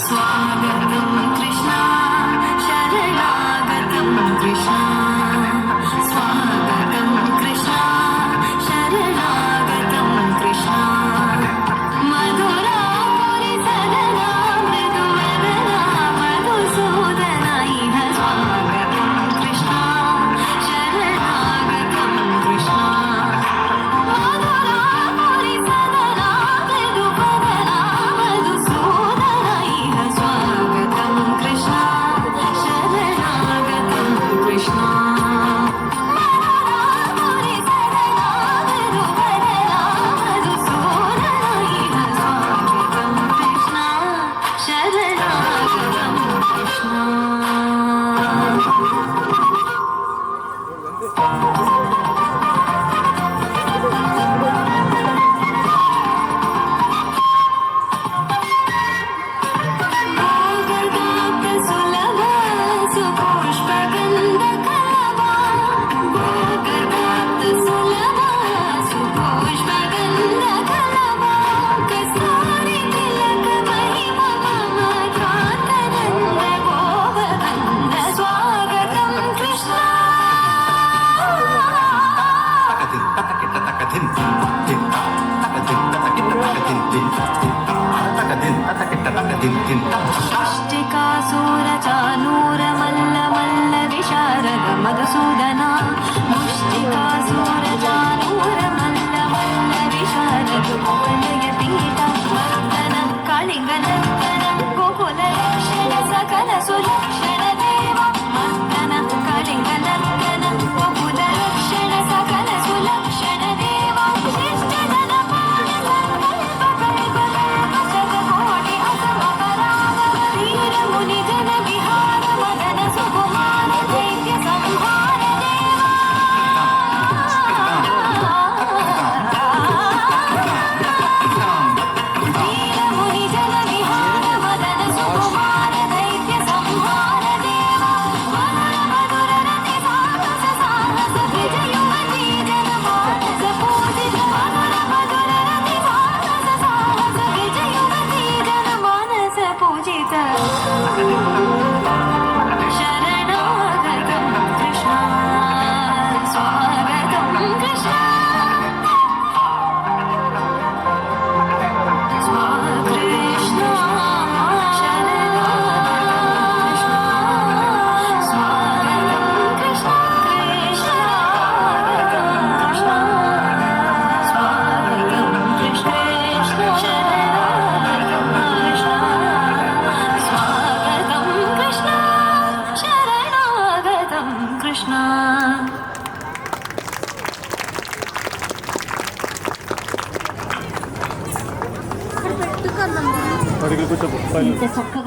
స్వాగతం కృష్ణ శరణాగతం కృష్ణ స్వాగతం కృష్ణ శరణాగతం కృష్ణ మధురా పురి సదనా మృదువదనా మధుసూదన ఇహ స్వాగతం కృష్ణ శరణాగతం కృష్ణ మధురా పురి సదనా మృదువదనా మధుసూదన ఇహ స్వాగతం కృష్ణ శరణాగతం కృష్ణ మధుసూదన ముష్టికాసురజానూర మల్ల మల్ల విశారద పీఠ వర్ధన కాళింగ నందన గోకుల రక్షణ సకల సులక్షణ దేవ మర్దన కాళింగ నందన గోకుల రక్షణ సకల సులక్షణ దేవ శిష్ట జన పాల సంకల్ప కల్ప శతకోటి అసమపరాగ ధీర ముని జన విహార మదన సుకుమార దైత్య సంహార దేవా ధీర ముని జన విహార మదన సుకుమార దైత్య సంహార దేవా మధుర మధుర రతి సాహస సాహస విజయుమతి జన మానస పూజిత మధుర మధుర రతి సాహస సాహస విజయుమతి జన మానస పూజిత శరణాగతం కృష్ణ స్వాగతం కృష్ణ స్వాకృష్ణ శరణాగతం కృష్ణ స్వాగతం కృష్ణ శరణాగతం కృష్ణ స్వాగతం కృష్ణ శరణాగతం కృష్ణ స్వాగతం కృష్ణ శరణాగతం కృష్ణ ఇంత చక్కగా